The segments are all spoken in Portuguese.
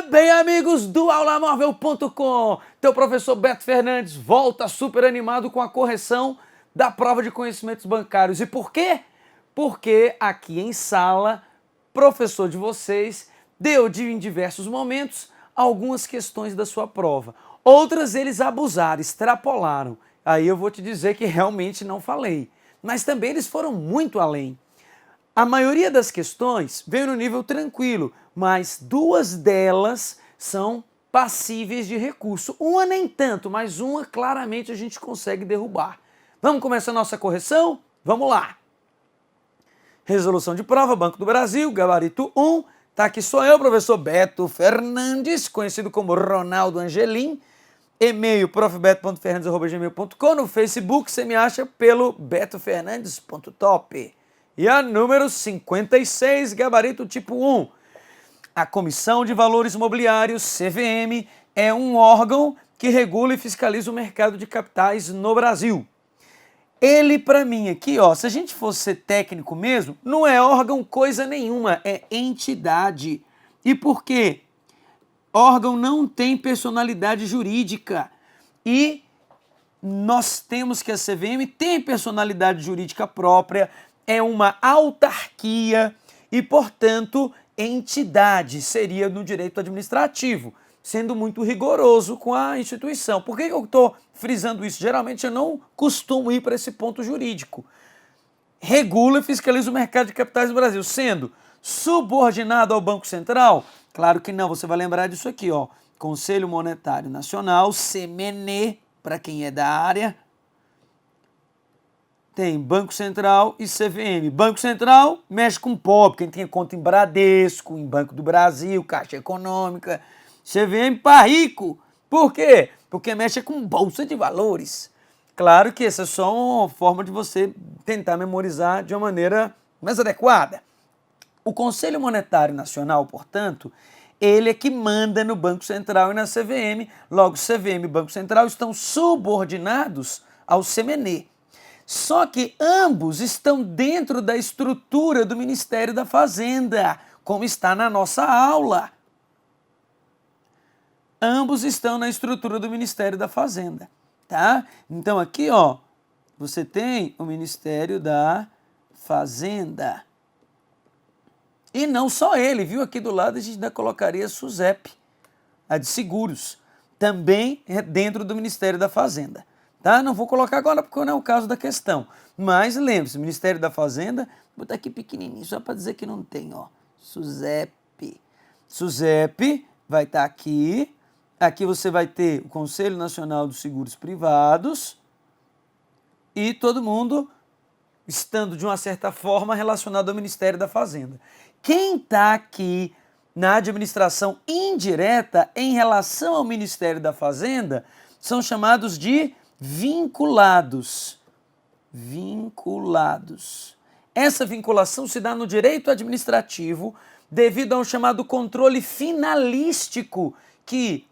Bem, amigos do aulamóvel.com, teu professor Beto Fernandes volta super animado com a correção da prova de conhecimentos bancários. E por quê? Porque aqui em sala, professor de vocês deu em diversos momentos algumas questões da sua prova. Outras eles abusaram, extrapolaram. Aí eu vou te dizer que realmente não falei. Mas também eles foram muito além. A maioria das questões veio no nível tranquilo, mas duas delas são passíveis de recurso. Uma nem tanto, mas uma claramente a gente consegue derrubar. Vamos começar a nossa correção? Vamos lá! Resolução de prova, Banco do Brasil, gabarito 1. Tá aqui sou eu, professor Beto Fernandes, conhecido como Ronaldo Angelim. E-mail profbeto.fernandes@gmail.com. No Facebook você me acha pelo betofernandes.top. E a número 56, gabarito tipo 1. A Comissão de Valores Mobiliários, CVM, é um órgão que regula e fiscaliza o mercado de capitais no Brasil. Ele, para mim, aqui, ó, se a gente fosse ser técnico mesmo, não é órgão coisa nenhuma, é entidade. E por quê? Órgão não tem personalidade jurídica. E nós temos que a CVM tem personalidade jurídica própria, é uma autarquia e, portanto, entidade seria no direito administrativo, sendo muito rigoroso com a instituição. Por que eu estou frisando isso? Geralmente eu não costumo ir para esse ponto jurídico. Regula e fiscaliza o mercado de capitais no Brasil, sendo subordinado ao Banco Central? Claro que não, você vai lembrar disso aqui, ó. Conselho Monetário Nacional, CMN, para quem é da área. Tem Banco Central e CVM. Banco Central mexe com pobre, quem tem conta em Bradesco, em Banco do Brasil, Caixa Econômica. CVM para rico. Por quê? Porque mexe com Bolsa de Valores. Claro que essa é só uma forma de você tentar memorizar de uma maneira mais adequada. O Conselho Monetário Nacional, portanto, ele é que manda no Banco Central e na CVM. Logo, CVM e Banco Central estão subordinados ao CMN. Só que ambos estão dentro da estrutura do Ministério da Fazenda, como está na nossa aula. Ambos estão na estrutura do Ministério da Fazenda, tá? Então aqui, ó, você tem o Ministério da Fazenda. E não só ele, viu? Aqui do lado a gente ainda colocaria a SUSEP, a de seguros, também é dentro do Ministério da Fazenda. Tá? Não vou colocar agora porque não é o caso da questão. Mas lembre-se, Ministério da Fazenda, vou botar aqui pequenininho, só para dizer que não tem, ó. SUSEP. SUSEP vai estar aqui. Aqui você vai ter o Conselho Nacional dos Seguros Privados. E todo mundo estando de uma certa forma relacionado ao Ministério da Fazenda. Quem está aqui na administração indireta em relação ao Ministério da Fazenda são chamados de vinculados. Vinculados. Essa vinculação se dá no direito administrativo devido ao chamado controle finalístico que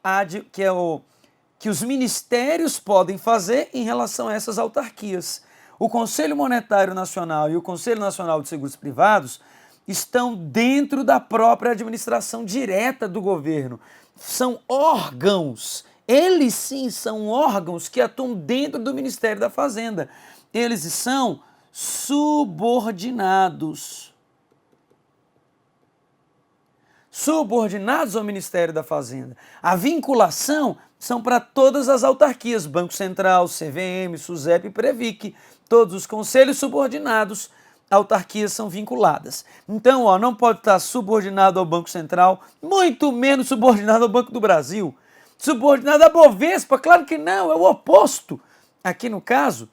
os ministérios podem fazer em relação a essas autarquias. O Conselho Monetário Nacional e o Conselho Nacional de Seguros Privados estão dentro da própria administração direta do governo. São órgãos. Eles sim são órgãos que atuam dentro do Ministério da Fazenda. Eles são subordinados. Subordinados ao Ministério da Fazenda. A vinculação são para todas as autarquias, Banco Central, CVM, SUSEP e Previc. Todos os conselhos subordinados, autarquias são vinculadas. Então, ó, não pode estar subordinado ao Banco Central, muito menos subordinado ao Banco do Brasil. Subordinado à Bovespa, claro que não, é o oposto. Aqui no caso,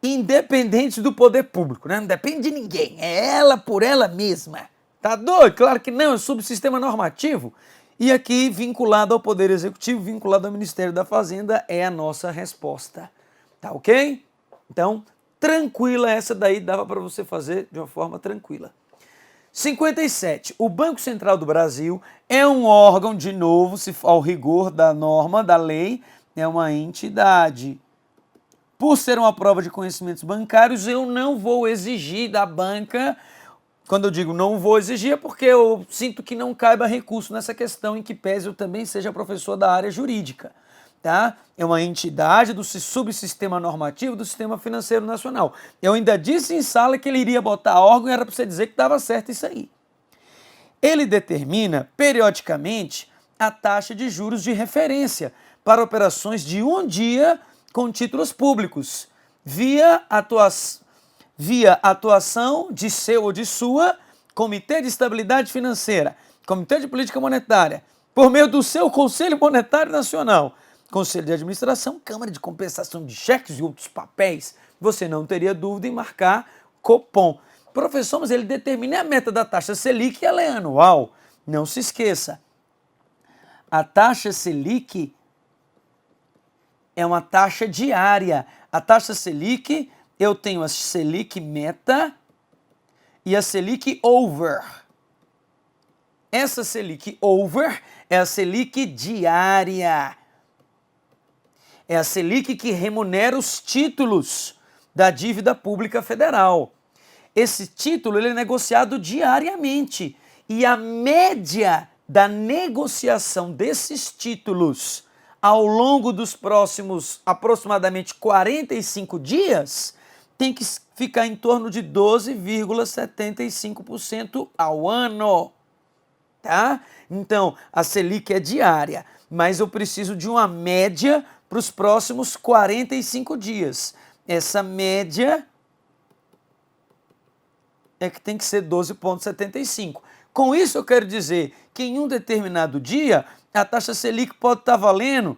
independente do poder público, né? Não depende de ninguém, é ela por ela mesma. Tá doido? Claro que não, é subsistema normativo. E aqui, vinculado ao Poder Executivo, vinculado ao Ministério da Fazenda, é a nossa resposta. Tá ok? Então, tranquila essa daí, dava para você fazer de uma forma tranquila. 57. O Banco Central do Brasil é um órgão, de novo, se ao rigor da norma, da lei, é uma entidade. Por ser uma prova de conhecimentos bancários, eu não vou exigir da banca Quando eu digo não vou exigir é porque eu sinto que não caiba recurso nessa questão, em que pese eu também seja professor da área jurídica. Tá? É uma entidade do subsistema normativo do Sistema Financeiro Nacional. Eu ainda disse em sala que ele iria botar órgão e era para você dizer que estava certo isso aí. Ele determina, periodicamente, a taxa de juros de referência para operações de um dia com títulos públicos, via atuação de seu ou de sua Comitê de Estabilidade Financeira, Comitê de Política Monetária, por meio do seu Conselho Monetário Nacional, Conselho de Administração, Câmara de Compensação de Cheques e outros papéis. Você não teria dúvida em marcar Copom. Professor, mas ele determina a meta da taxa Selic e ela é anual. Não se esqueça, a taxa Selic é uma taxa diária. A taxa Selic, eu tenho a Selic meta e a Selic over. Essa Selic over é a Selic diária. É a Selic que remunera os títulos da dívida pública federal. Esse título ele é negociado diariamente e a média da negociação desses títulos ao longo dos próximos aproximadamente 45 dias tem que ficar em torno de 12,75% ao ano. Tá? Então, a Selic é diária, mas eu preciso de uma média para os próximos 45 dias. Essa média é que tem que ser 12,75. Com isso, eu quero dizer que em um determinado dia, a taxa Selic pode estar valendo,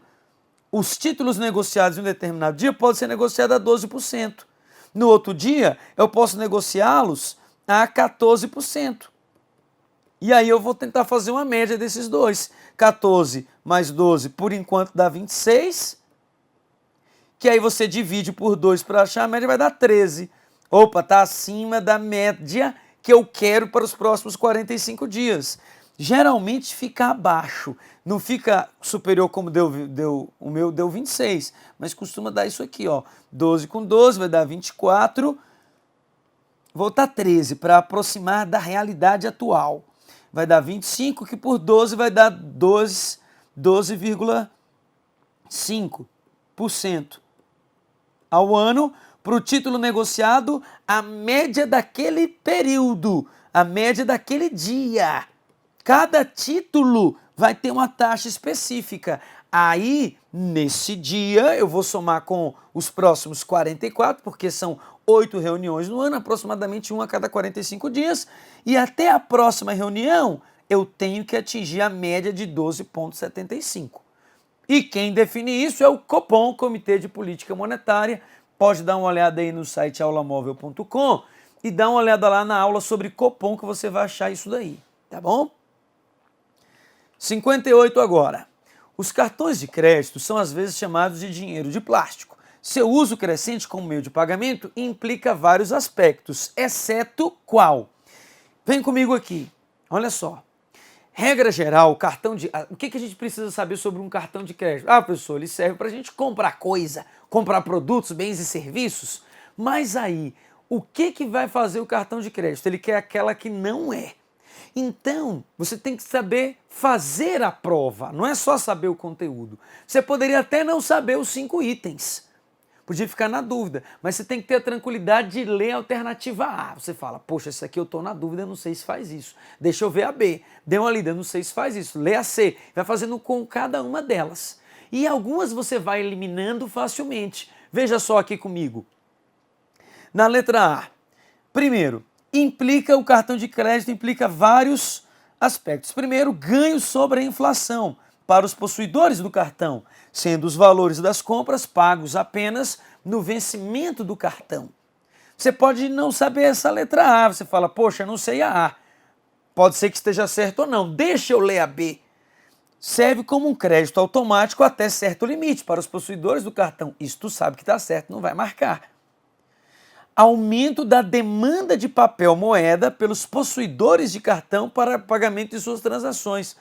os títulos negociados em um determinado dia podem ser negociados a 12%. No outro dia, eu posso negociá-los a 14%. E aí eu vou tentar fazer uma média desses dois. 14 mais 12, por enquanto, dá 26. Que aí você divide por 2 para achar a média, vai dar 13. Opa, está acima da média que eu quero para os próximos 45 dias. Geralmente fica abaixo, não fica superior como o meu deu 26, mas costuma dar isso aqui, ó. 12 com 12 vai dar 24, vou botar 13 para aproximar da realidade atual. Vai dar 25, que por 12 vai dar 12,5% ao ano. Para o título negociado, a média daquele período, a média daquele dia. Cada título vai ter uma taxa específica. Aí, nesse dia, eu vou somar com os próximos 44, porque são 8 reuniões no ano, aproximadamente uma a cada 45 dias. E até a próxima reunião, eu tenho que atingir a média de 12,75. E quem define isso é o Copom, Comitê de Política Monetária. Pode dar uma olhada aí no site aulamóvel.com e dar uma olhada lá na aula sobre Copom que você vai achar isso daí, tá bom? 58 agora. Os cartões de crédito são às vezes chamados de dinheiro de plástico. Seu uso crescente como meio de pagamento implica vários aspectos, exceto qual? Vem comigo aqui, olha só. Regra geral, o que a gente precisa saber sobre um cartão de crédito? Ah, professor, ele serve para a gente comprar coisa, comprar produtos, bens e serviços. Mas aí, o que vai fazer o cartão de crédito? Ele quer aquela que não é. Então, você tem que saber fazer a prova, não é só saber o conteúdo. Você poderia até não saber os 5 itens. Podia ficar na dúvida, mas você tem que ter a tranquilidade de ler a alternativa A. Você fala, poxa, isso aqui eu estou na dúvida, não sei se faz isso. Deixa eu ver a B, dê uma lida, não sei se faz isso. Lê a C, vai fazendo com cada uma delas. E algumas você vai eliminando facilmente. Veja só aqui comigo. Na letra A, primeiro, o cartão de crédito implica vários aspectos. Primeiro, ganho sobre a inflação para os possuidores do cartão, sendo os valores das compras pagos apenas no vencimento do cartão. Você pode não saber essa letra A, você fala, poxa, eu não sei a A. Pode ser que esteja certo ou não, deixa eu ler a B. Serve como um crédito automático até certo limite para os possuidores do cartão. Isso tu sabe que está certo, não vai marcar. Aumento da demanda de papel moeda pelos possuidores de cartão para pagamento de suas transações.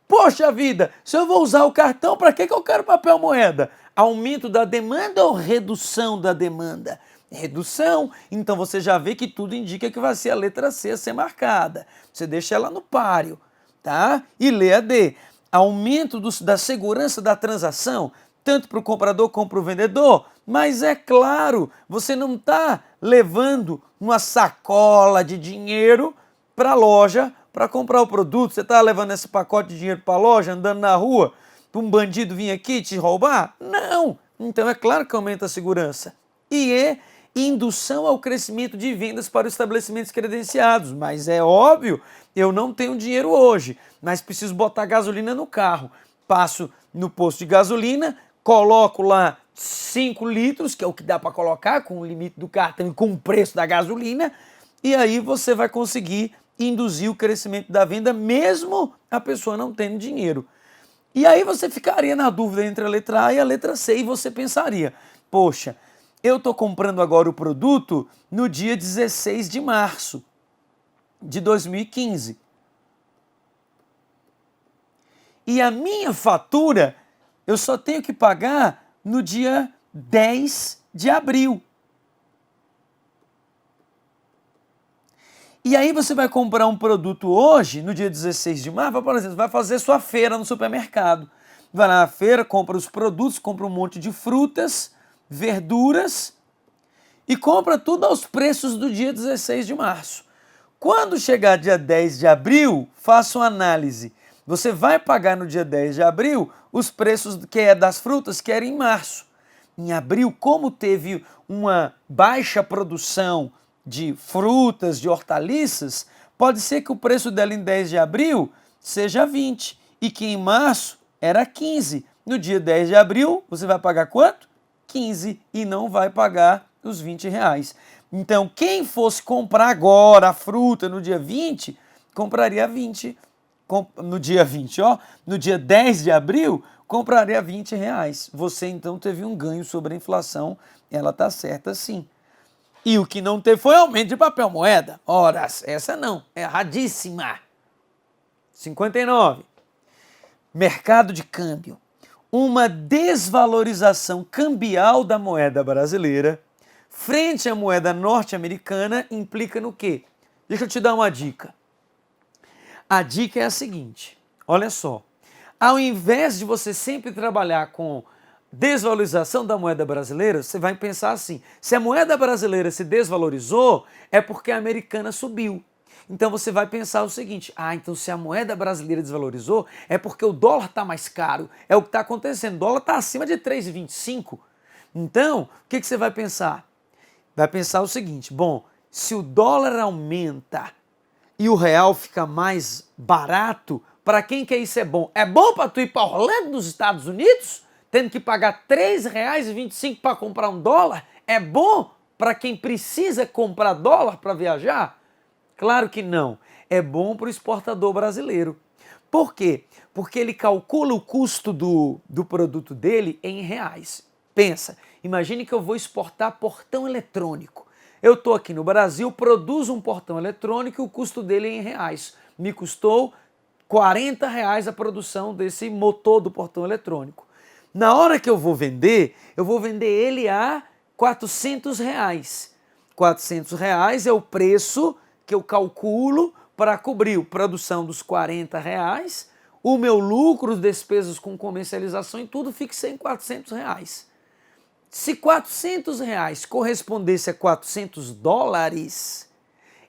Poxa vida, se eu vou usar o cartão, para que eu quero papel moeda? Aumento da demanda ou redução da demanda? Redução. Então você já vê que tudo indica que vai ser a letra C a ser marcada. Você deixa ela no páreo, tá? E lê a D. Aumento da segurança da transação, tanto para o comprador como para o vendedor. Mas é claro, você não está levando uma sacola de dinheiro para a loja para comprar o produto. Você está levando esse pacote de dinheiro para a loja, andando na rua, para um bandido vir aqui te roubar? Não! Então é claro que aumenta a segurança. E indução ao crescimento de vendas para os estabelecimentos credenciados. Mas é óbvio, eu não tenho dinheiro hoje, mas preciso botar gasolina no carro. Passo no posto de gasolina, coloco lá 5 litros, que é o que dá para colocar com o limite do cartão e com o preço da gasolina, e aí você vai conseguir induzir o crescimento da venda mesmo a pessoa não tendo dinheiro. E aí você ficaria na dúvida entre a letra A e a letra C e você pensaria, poxa, eu estou comprando agora o produto no dia 16 de março de 2015. E a minha fatura eu só tenho que pagar no dia 10 de abril. E aí você vai comprar um produto hoje, no dia 16 de março, por exemplo, vai fazer sua feira no supermercado. Vai lá na feira, compra os produtos, compra um monte de frutas, verduras e compra tudo aos preços do dia 16 de março. Quando chegar dia 10 de abril, faça uma análise. Você vai pagar no dia 10 de abril os preços que é das frutas que era em março. Em abril, como teve uma baixa produção de frutas, de hortaliças, pode ser que o preço dela em 10 de abril seja 20 e que em março era 15. No dia 10 de abril, você vai pagar quanto? 15 e não vai pagar os R$ 20. Então, quem fosse comprar agora a fruta no dia 20, compraria 20. No dia 20, ó, no dia 10 de abril, compraria R$ 20. Você, então, teve um ganho sobre a inflação. Ela está certa, sim. E o que não teve foi aumento de papel moeda. Ora, essa não, é erradíssima. 59. Mercado de câmbio. Uma desvalorização cambial da moeda brasileira frente à moeda norte-americana implica no quê? Deixa eu te dar uma dica. A dica é a seguinte, olha só. Ao invés de você sempre trabalhar com desvalorização da moeda brasileira, você vai pensar assim, se a moeda brasileira se desvalorizou, é porque a americana subiu. Então você vai pensar o seguinte, então se a moeda brasileira desvalorizou, é porque o dólar está mais caro, é o que está acontecendo, o dólar está acima de 3,25. Então, o que você vai pensar? Vai pensar o seguinte, bom, se o dólar aumenta e o real fica mais barato, para quem que isso é bom? É bom para tu ir para Orlando, nos Estados Unidos? Tendo que pagar R$ 3,25 para comprar um dólar? É bom para quem precisa comprar dólar para viajar? Claro que não. É bom para o exportador brasileiro. Por quê? Porque ele calcula o custo do produto dele em reais. Pensa, imagine que eu vou exportar portão eletrônico. Eu estou aqui no Brasil, produzo um portão eletrônico e o custo dele é em reais. Me custou R$ 40 a produção desse motor do portão eletrônico. Na hora que eu vou vender ele a R$ 400. R$ 400 é o preço que eu calculo para cobrir a produção dos R$ 40, o meu lucro, despesas com comercialização e tudo fixa em R$ 400. Se R$ 400 correspondesse a $400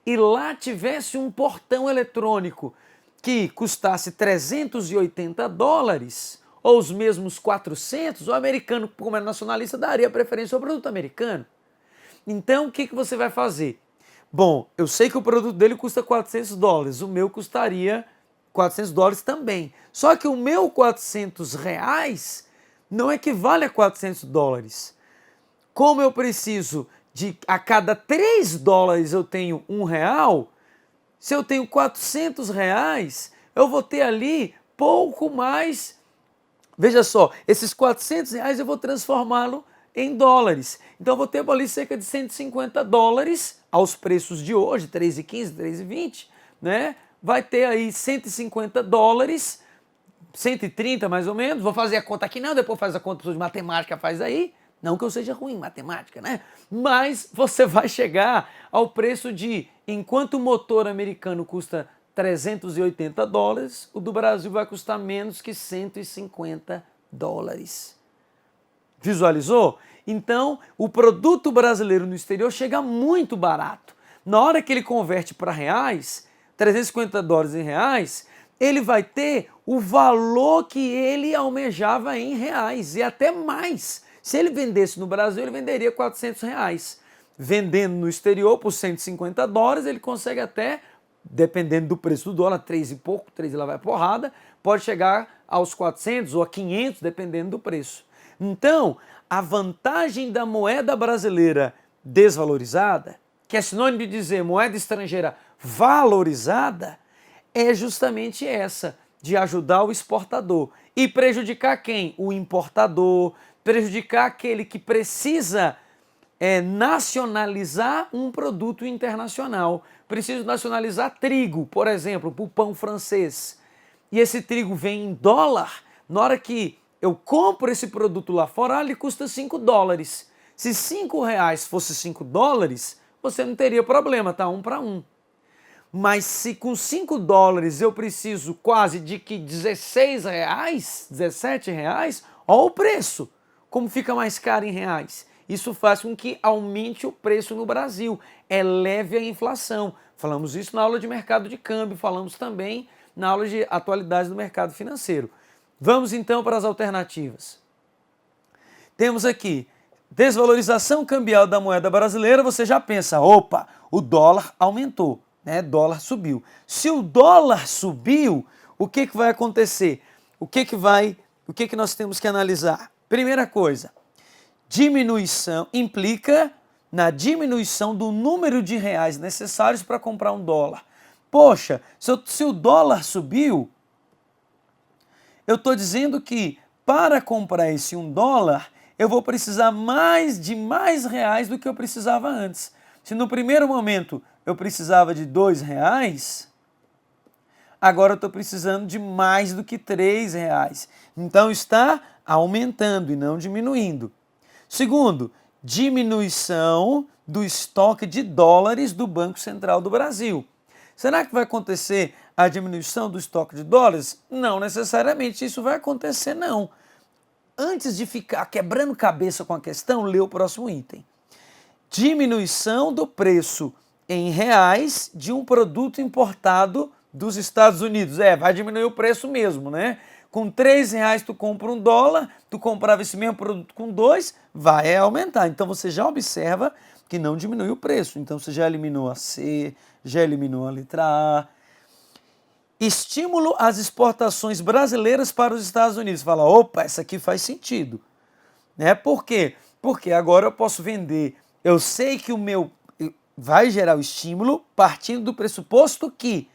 e lá tivesse um portão eletrônico que custasse $380, ou os mesmos 400, o americano, como é nacionalista, daria preferência ao produto americano. Então, o que você vai fazer? Bom, eu sei que o produto dele custa $400, o meu custaria $400 também. Só que o meu R$ 400 não equivale a $400. Como eu preciso de a cada $3 eu tenho R$ 1, se eu tenho R$ 400, eu vou ter ali pouco mais. Veja só, esses R$ 400 eu vou transformá-lo em dólares. Então eu vou ter ali cerca de $150 aos preços de hoje, 3,15, 3,20, né? Vai ter aí $150, 130 mais ou menos. Vou fazer a conta aqui não, depois faz a conta de matemática, faz aí, Não que eu seja ruim em matemática, né? Mas você vai chegar ao preço de, enquanto o motor americano custa $380, o do Brasil vai custar menos que $150. Visualizou? Então, o produto brasileiro no exterior chega muito barato. Na hora que ele converte para reais, $350 em reais, ele vai ter o valor que ele almejava em reais e até mais. Se ele vendesse no Brasil, ele venderia R$400. Vendendo no exterior por $150, ele consegue até, dependendo do preço do dólar, 3 e pouco, 3 e lá vai porrada, pode chegar aos 400 ou a 500, dependendo do preço. Então, a vantagem da moeda brasileira desvalorizada, que é sinônimo de dizer moeda estrangeira valorizada, é justamente essa, de ajudar o exportador e prejudicar quem? O importador, prejudicar aquele que precisa nacionalizar um produto internacional. Preciso nacionalizar trigo, por exemplo, para o pão francês. E esse trigo vem em dólar, na hora que eu compro esse produto lá fora, ele custa $5. Se R$5 fosse $5, você não teria problema, tá? 1 para 1. Mas se com $5 eu preciso quase de que R$16, R$17, olha o preço, como fica mais caro em reais. Isso faz com que aumente o preço no Brasil, eleve a inflação. Falamos isso na aula de mercado de câmbio, falamos também na aula de atualidades do mercado financeiro. Vamos então para as alternativas. Temos aqui desvalorização cambial da moeda brasileira, você já pensa, opa, o dólar aumentou, né? Dólar subiu. Se o dólar subiu, o que vai acontecer? O que nós temos que analisar? Primeira coisa, diminuição implica na diminuição do número de reais necessários para comprar um dólar. Poxa, se o dólar subiu, eu estou dizendo que para comprar esse $1, eu vou precisar de mais reais do que eu precisava antes. Se no primeiro momento eu precisava de R$2, agora eu estou precisando de mais do que R$3. Então está aumentando e não diminuindo. Segundo, diminuição do estoque de dólares do Banco Central do Brasil. Será que vai acontecer a diminuição do estoque de dólares? Não necessariamente isso vai acontecer, não. Antes de ficar quebrando cabeça com a questão, lê o próximo item. Diminuição do preço em reais de um produto importado dos Estados Unidos. Vai diminuir o preço mesmo, né? Com R$3 tu compra $1, tu comprava esse mesmo produto com 2, vai aumentar. Então você já observa que não diminui o preço. Então você já eliminou a C, já eliminou a letra A. Estímulo às exportações brasileiras para os Estados Unidos. Fala, opa, essa aqui faz sentido. Né? Por quê? Porque agora eu posso vender. Eu sei que o meu vai gerar o estímulo partindo do pressuposto que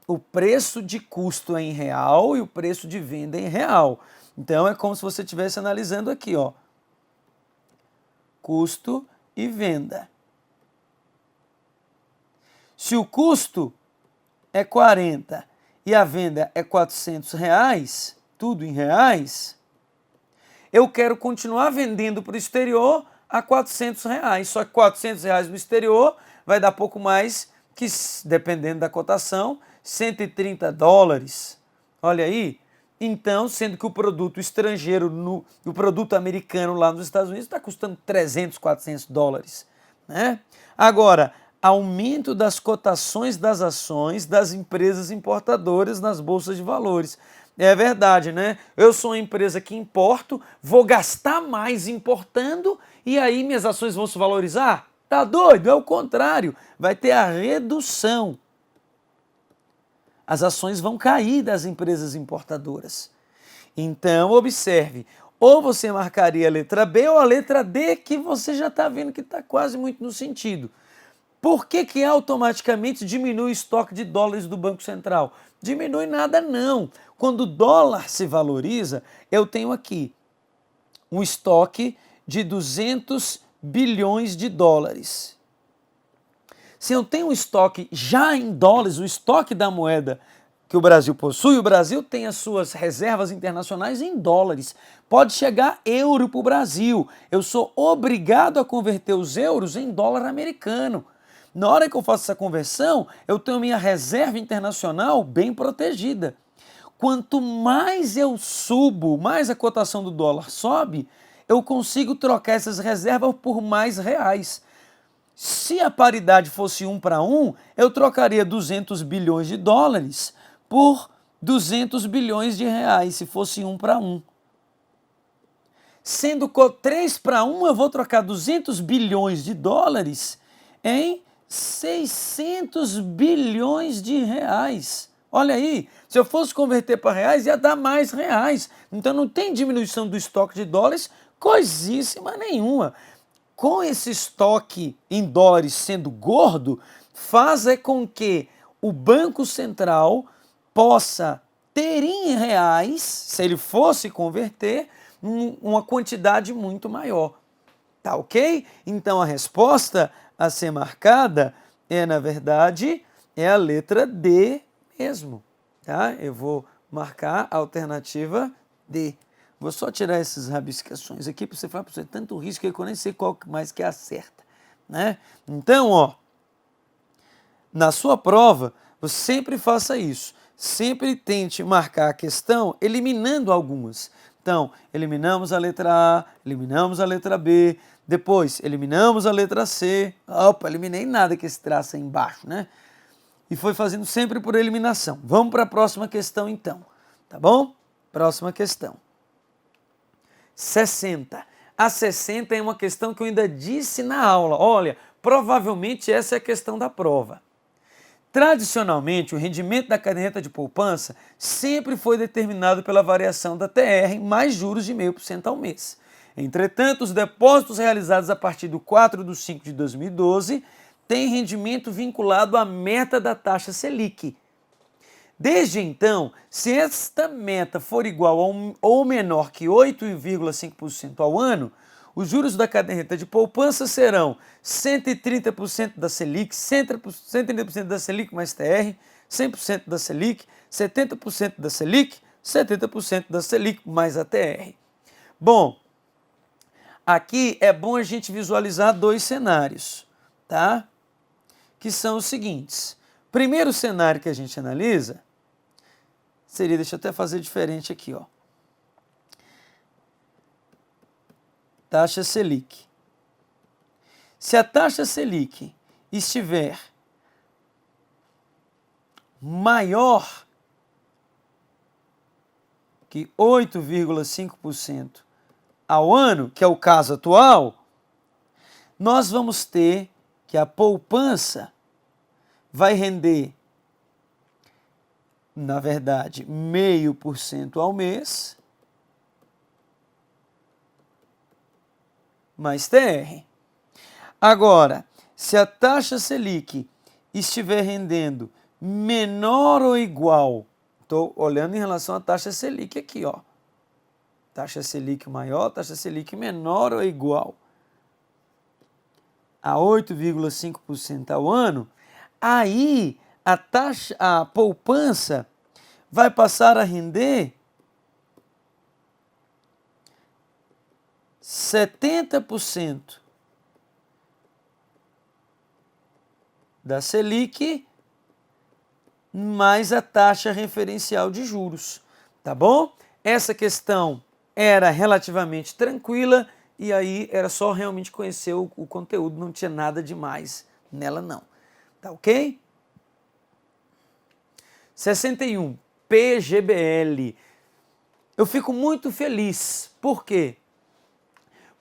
o preço de custo é em real e o preço de venda é em real. Então é como se você estivesse analisando aqui, ó, custo e venda. Se o custo é 40 e a venda é R$400, tudo em reais, eu quero continuar vendendo para o exterior a R$400. Só que R$400 no exterior vai dar pouco mais que, dependendo da cotação, $130. Olha aí. Então, sendo que o produto estrangeiro, o produto americano lá nos Estados Unidos está custando $300, $400. Né? Agora, aumento das cotações das ações das empresas importadoras nas bolsas de valores. É verdade, né? Eu sou uma empresa que importo, vou gastar mais importando e aí minhas ações vão se valorizar? Tá doido? É o contrário, vai ter a redução. As ações vão cair das empresas importadoras. Então, observe, ou você marcaria a letra B ou a letra D, que você já está vendo que está quase muito no sentido. Por que automaticamente diminui o estoque de dólares do Banco Central? Diminui nada não. Quando o dólar se valoriza, eu tenho aqui um estoque de 200 bilhões de dólares. Se eu tenho um estoque já em dólares, o estoque da moeda que o Brasil possui, o Brasil tem as suas reservas internacionais em dólares. Pode chegar euro para o Brasil. Eu sou obrigado a converter os euros em dólar americano. Na hora que eu faço essa conversão, eu tenho minha reserva internacional bem protegida. Quanto mais eu subo, mais a cotação do dólar sobe, eu consigo trocar essas reservas por mais reais. Se a paridade fosse 1 para 1, eu trocaria 200 bilhões de dólares por 200 bilhões de reais, se fosse 1 para 1. Sendo 3 para 1, eu vou trocar 200 bilhões de dólares em 600 bilhões de reais. Olha aí, se eu fosse converter para reais, ia dar mais reais. Então não tem diminuição do estoque de dólares, coisíssima nenhuma. Com esse estoque em dólares sendo gordo, faz com que o Banco Central possa ter em reais, se ele fosse converter, uma quantidade muito maior. Tá ok? Então a resposta a ser marcada na verdade, a letra D mesmo. Tá? Eu vou marcar a alternativa D. Vou só tirar essas rabiscações aqui para você falar, para você tanto risco que eu nem sei qual mais que acerta. Né? Então, ó, na sua prova, você sempre faça isso. Sempre tente marcar a questão eliminando algumas. Então, eliminamos a letra A, eliminamos a letra B, depois eliminamos a letra C. Opa, eliminei nada que esse traço aí embaixo, né? E foi fazendo sempre por eliminação. Vamos para a próxima questão, então. Tá bom? Próxima questão. 60. A 60 é uma questão que eu ainda disse na aula. Olha, provavelmente essa é a questão da prova. Tradicionalmente, o rendimento da caderneta de poupança sempre foi determinado pela variação da TR mais juros de 0,5% ao mês. Entretanto, os depósitos realizados a partir do 4/5/2012 têm rendimento vinculado à meta da taxa Selic. Desde então, se esta meta for igual ou menor que 8,5% ao ano, os juros da caderneta de poupança serão 130% da Selic, 130% da Selic mais TR, 100% da Selic, 70% da Selic, 70% da Selic mais a TR. Bom, aqui é bom a gente visualizar dois cenários, tá? Que são os seguintes. Primeiro cenário que a gente analisa seria, deixa eu até fazer diferente aqui, ó. Taxa Selic. Se a taxa Selic estiver maior que 8,5% ao ano, que é o caso atual, nós vamos ter que a poupança vai render, na verdade, 0,5% ao mês, mais TR. Agora, se a taxa Selic estiver rendendo menor ou igual, estou olhando em relação à taxa Selic aqui, ó. Taxa Selic maior, taxa Selic menor ou igual a 8,5% ao ano, aí a poupança vai passar a render 70% da Selic mais a taxa referencial de juros, tá bom? Essa questão era relativamente tranquila e aí era só realmente conhecer o conteúdo, não tinha nada demais nela não, tá ok? 61, PGBL. Eu fico muito feliz, por quê?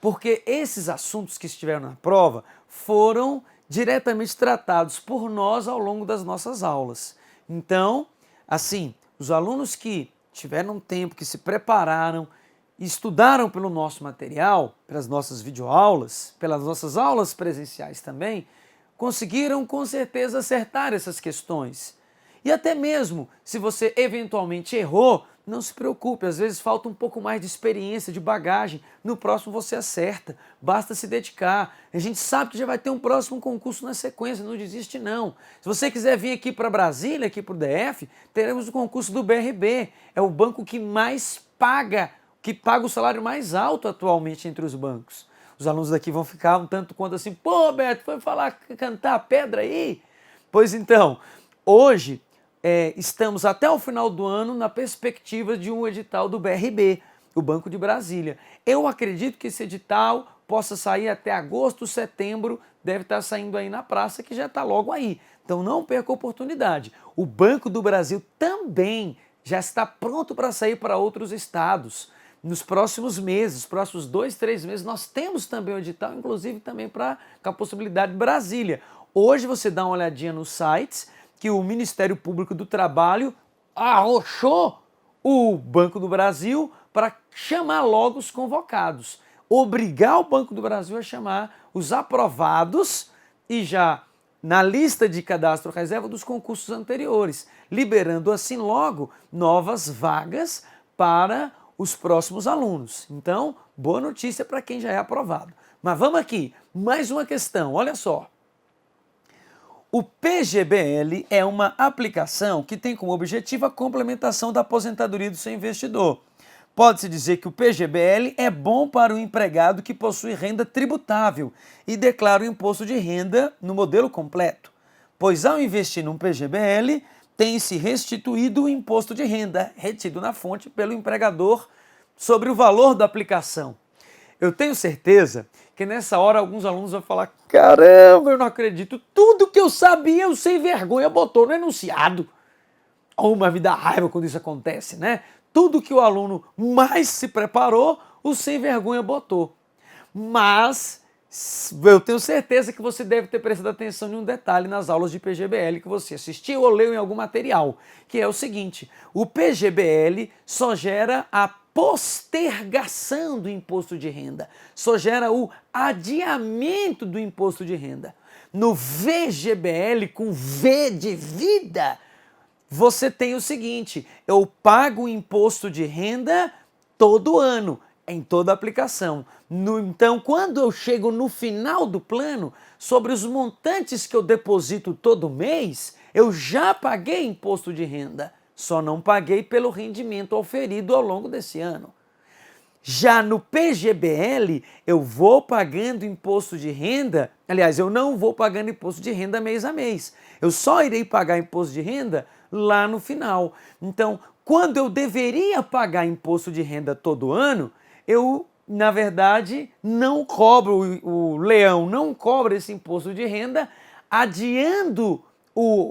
Porque esses assuntos que estiveram na prova foram diretamente tratados por nós ao longo das nossas aulas. Então, assim, os alunos que tiveram tempo, que se prepararam, estudaram pelo nosso material, pelas nossas videoaulas, pelas nossas aulas presenciais também, conseguiram com certeza acertar essas questões. E até mesmo, se você eventualmente errou, não se preocupe, às vezes falta um pouco mais de experiência, de bagagem. No próximo você acerta, basta se dedicar. A gente sabe que já vai ter um próximo concurso na sequência, não desiste não. Se você quiser vir aqui para Brasília, aqui para o DF, teremos o concurso do BRB. É o banco que mais paga, que paga o salário mais alto atualmente entre os bancos. Os alunos daqui vão ficar um tanto quanto assim, pô, Beto, foi falar, cantar pedra aí? Pois então, hoje estamos até o final do ano na perspectiva de um edital do BRB, o Banco de Brasília. Eu acredito que esse edital possa sair até agosto, setembro, deve estar saindo aí na praça, que já está logo aí. Então não perca a oportunidade. O Banco do Brasil também já está pronto para sair para outros estados. Nos próximos meses, os próximos 2, 3 meses, nós temos também o edital, inclusive também com a possibilidade de Brasília. Hoje você dá uma olhadinha nos sites, que o Ministério Público do Trabalho arrochou o Banco do Brasil para chamar logo os convocados, obrigar o Banco do Brasil a chamar os aprovados e já na lista de cadastro reserva dos concursos anteriores, liberando assim logo novas vagas para os próximos alunos. Então, boa notícia para quem já é aprovado. Mas vamos aqui, mais uma questão, olha só. O PGBL é uma aplicação que tem como objetivo a complementação da aposentadoria do seu investidor. Pode-se dizer que o PGBL é bom para o empregado que possui renda tributável e declara o imposto de renda no modelo completo, pois ao investir num PGBL, tem-se restituído o imposto de renda retido na fonte pelo empregador sobre o valor da aplicação. Eu tenho certeza que nessa hora alguns alunos vão falar, caramba, eu não acredito, tudo que eu sabia o sem vergonha botou no enunciado. Oh, mas me dá raiva quando isso acontece, né? Tudo que o aluno mais se preparou, o sem vergonha botou. Mas eu tenho certeza que você deve ter prestado atenção em um detalhe nas aulas de PGBL que você assistiu ou leu em algum material, que é o seguinte, o PGBL só gera a postergação do imposto de renda, só gera o adiamento do imposto de renda. No VGBL, com V de vida, você tem o seguinte, eu pago o imposto de renda todo ano, em toda a aplicação. Então, quando eu chego no final do plano, sobre os montantes que eu deposito todo mês, eu já paguei imposto de renda, só não paguei pelo rendimento auferido ao longo desse ano. Já no PGBL, eu vou pagando imposto de renda, aliás, eu não vou pagando imposto de renda mês a mês, eu só irei pagar imposto de renda lá no final. Então, quando eu deveria pagar imposto de renda todo ano, eu, na verdade, não cobro, o leão não cobra esse imposto de renda, adiando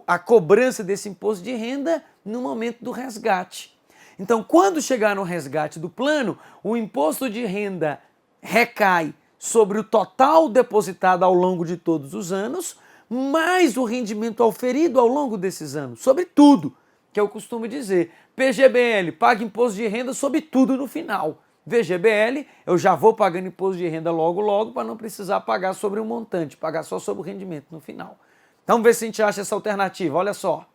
a cobrança desse imposto de renda no momento do resgate. Então, quando chegar no resgate do plano, o imposto de renda recai sobre o total depositado ao longo de todos os anos, mais o rendimento auferido ao longo desses anos, sobre tudo, que eu costumo dizer. PGBL, paga imposto de renda sobre tudo no final. VGBL, eu já vou pagando imposto de renda logo, para não precisar pagar sobre o montante, pagar só sobre o rendimento no final. Então, vamos ver se a gente acha essa alternativa, olha só.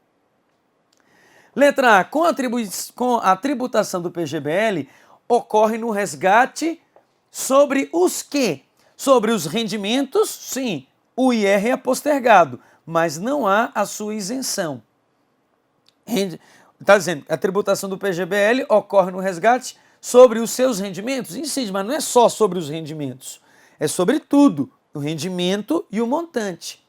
Letra A, com a tributação do PGBL, ocorre no resgate sobre os quê? Sobre os rendimentos, sim, o IR é postergado, mas não há a sua isenção. Está dizendo, a tributação do PGBL ocorre no resgate sobre os seus rendimentos? Incide, mas não é só sobre os rendimentos, é sobre tudo, o rendimento e o montante.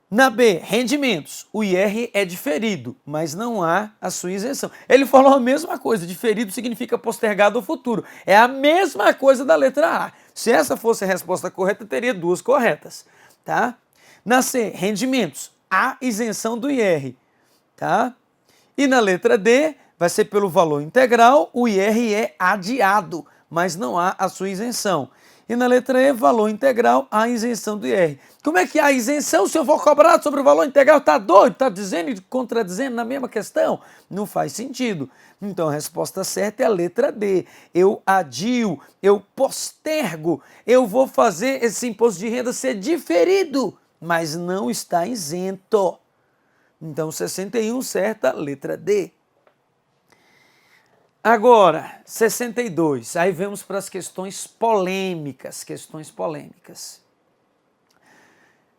Na B, rendimentos, o IR é diferido, mas não há a sua isenção. Ele falou a mesma coisa, diferido significa postergado ao futuro. É a mesma coisa da letra A. Se essa fosse a resposta correta, teria duas corretas, tá? Na C, rendimentos, há isenção do IR, tá? E na letra D, vai ser pelo valor integral, o IR é adiado, mas não há a sua isenção. E na letra E, valor integral, há isenção do IR. Como é que há isenção se eu for cobrado sobre o valor integral? Está doido? Está dizendo e contradizendo na mesma questão? Não faz sentido. Então a resposta certa é a letra D. Eu adio, eu postergo, eu vou fazer esse imposto de renda ser diferido, mas não está isento. Então 61, certa, letra D. Agora, 62. Aí vamos para as questões polêmicas.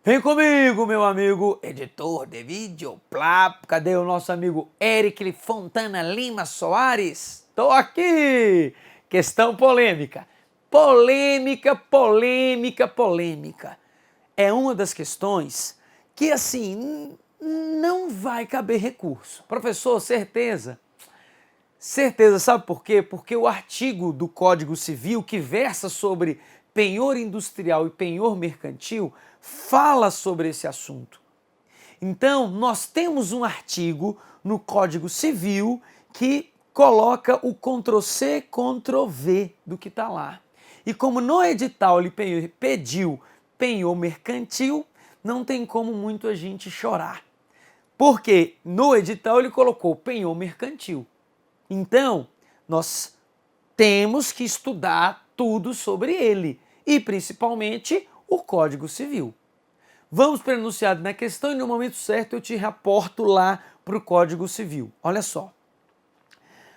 Vem comigo, meu amigo editor de vídeo. Plap, cadê o nosso amigo Eric Fontana Lima Soares? Tô aqui! Questão polêmica. Polêmica. É uma das questões que, assim, não vai caber recurso. Professor, certeza? Certeza, sabe por quê? Porque o artigo do Código Civil que versa sobre penhor industrial e penhor mercantil fala sobre esse assunto. Então, nós temos um artigo no Código Civil que coloca o Ctrl+C, Ctrl+V do que está lá. E como no edital ele pediu penhor mercantil, não tem como muito a gente chorar. Porque no edital ele colocou penhor mercantil. Então, nós temos que estudar tudo sobre ele, e principalmente o Código Civil. Vamos para o enunciado na questão e no momento certo eu te reporto lá para o Código Civil. Olha só.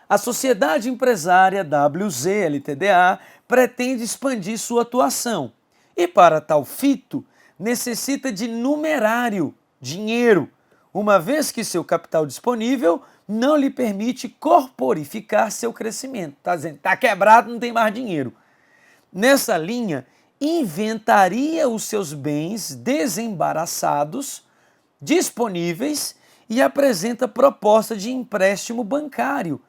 A Sociedade Empresária WZ LTDA pretende expandir sua atuação e, para tal fito, necessita de numerário, dinheiro, uma vez que seu capital disponível não lhe permite corporificar seu crescimento. Está dizendo, está quebrado, não tem mais dinheiro. Nessa linha, inventaria os seus bens desembaraçados, disponíveis e apresenta proposta de empréstimo bancário,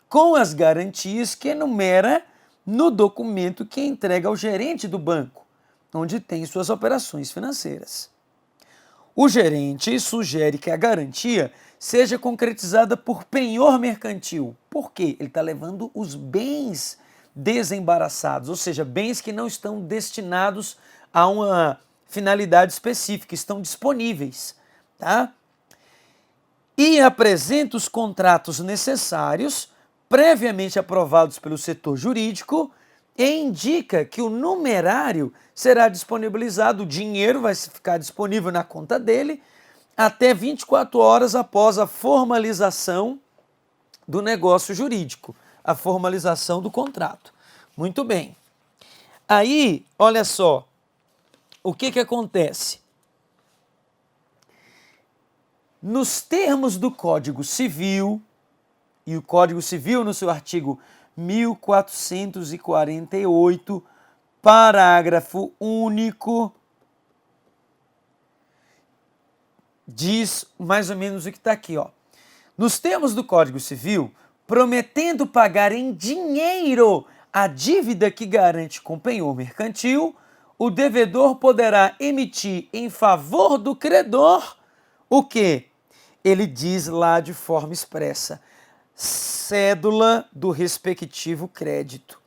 com as garantias que enumera no documento que entrega ao gerente do banco, onde tem suas operações financeiras. O gerente sugere que a garantia seja concretizada por penhor mercantil. Por quê? Ele está levando os bens desembaraçados, ou seja, bens que não estão destinados a uma finalidade específica, estão disponíveis, tá? E apresenta os contratos necessários, previamente aprovados pelo setor jurídico, e indica que o numerário será disponibilizado, o dinheiro vai ficar disponível na conta dele, até 24 horas após a formalização do negócio jurídico, a formalização do contrato. Muito bem. Aí, olha só, o que acontece? Nos termos do Código Civil, e o Código Civil no seu artigo 1448, parágrafo único, diz mais ou menos o que está aqui, ó. Nos termos do Código Civil, prometendo pagar em dinheiro a dívida que garante com penhor mercantil, o devedor poderá emitir em favor do credor o quê? Ele diz lá de forma expressa, cédula do respectivo crédito.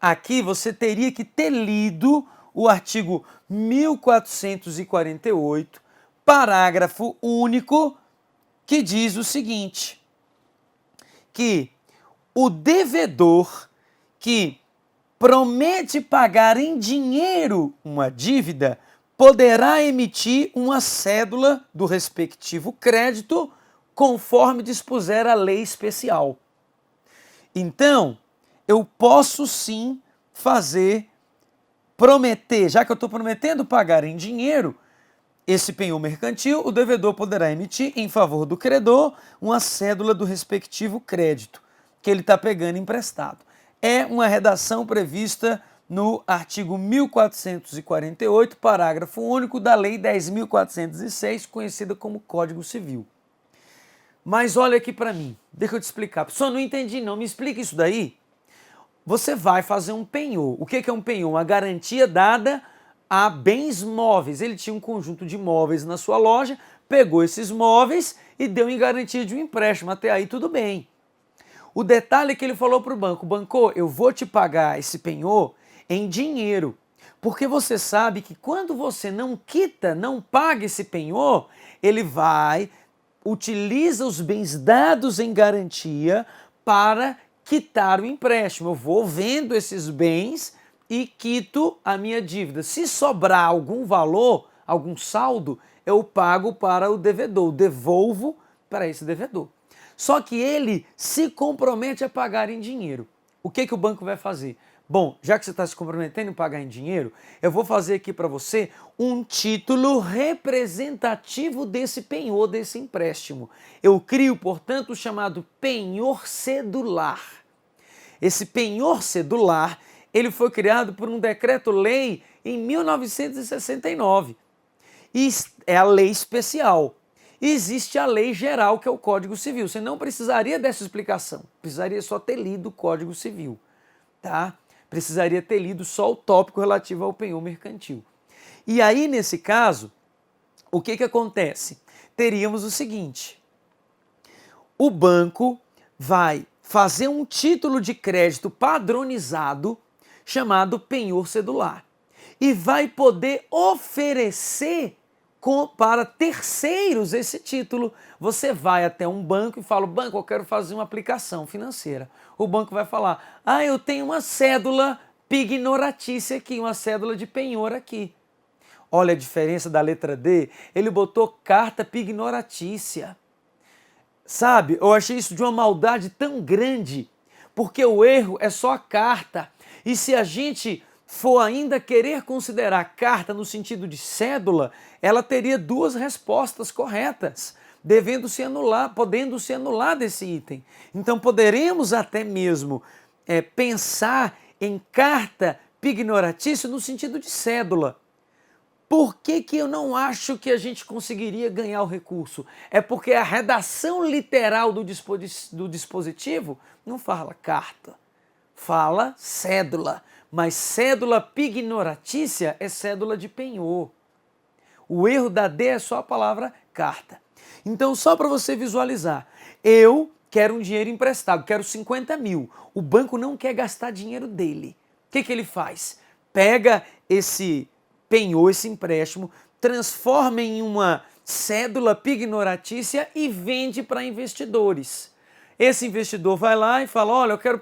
Aqui você teria que ter lido o artigo 1448, parágrafo único, que diz o seguinte, que o devedor que promete pagar em dinheiro uma dívida poderá emitir uma cédula do respectivo crédito conforme dispuser a lei especial. Então, eu posso sim prometer, já que eu estou prometendo pagar em dinheiro, esse penhor mercantil, o devedor poderá emitir em favor do credor uma cédula do respectivo crédito que ele está pegando emprestado. É uma redação prevista no artigo 1448, parágrafo único da Lei 10.406, conhecida como Código Civil. Mas olha aqui para mim, deixa eu te explicar. Pessoal, não entendi não, me explica isso daí. Você vai fazer um penhor. O que é um penhor? Uma garantia dada a bens móveis. Ele tinha um conjunto de móveis na sua loja, pegou esses móveis e deu em garantia de um empréstimo. Até aí tudo bem. O detalhe é que ele falou para o banco, banco, eu vou te pagar esse penhor em dinheiro. Porque você sabe que quando você não quita, não paga esse penhor, ele utiliza os bens dados em garantia para quitar o empréstimo. Eu vou vendo esses bens e quito a minha dívida. Se sobrar algum valor, algum saldo, eu pago para o devedor, devolvo para esse devedor. Só que ele se compromete a pagar em dinheiro. O que o banco vai fazer? Bom, já que você está se comprometendo em pagar em dinheiro, eu vou fazer aqui para você um título representativo desse penhor, desse empréstimo. Eu crio, portanto, o chamado penhor cedular. Esse penhor cedular, ele foi criado por um decreto-lei em 1969. E é a lei especial. Existe a lei geral, que é o Código Civil. Você não precisaria dessa explicação. Precisaria só ter lido o Código Civil, tá? Precisaria ter lido só o tópico relativo ao penhor mercantil. E aí, nesse caso, o que acontece? Teríamos o seguinte: o banco vai fazer um título de crédito padronizado chamado penhor cedular e vai poder oferecer para terceiros esse título. Você vai até um banco e fala: banco, eu quero fazer uma aplicação financeira. O banco vai falar: eu tenho uma cédula pignoratícia aqui, uma cédula de penhor aqui. Olha a diferença da letra D, ele botou carta pignoratícia. Sabe, eu achei isso de uma maldade tão grande, porque o erro é só a carta. E se a gente for ainda querer considerar carta no sentido de cédula, ela teria duas respostas corretas, podendo se anular desse item. Então poderemos até mesmo pensar em carta pignoratícia no sentido de cédula. Por que eu não acho que a gente conseguiria ganhar o recurso? É porque a redação literal do dispositivo não fala carta, fala cédula. Mas cédula pignoratícia é cédula de penhor. O erro da D é só a palavra carta. Então, só para você visualizar, eu quero um dinheiro emprestado, quero 50 mil. O banco não quer gastar dinheiro dele. O que ele faz? Pega esse penhor, esse empréstimo, transforma em uma cédula pignoratícia e vende para investidores. Esse investidor vai lá e fala: olha, eu quero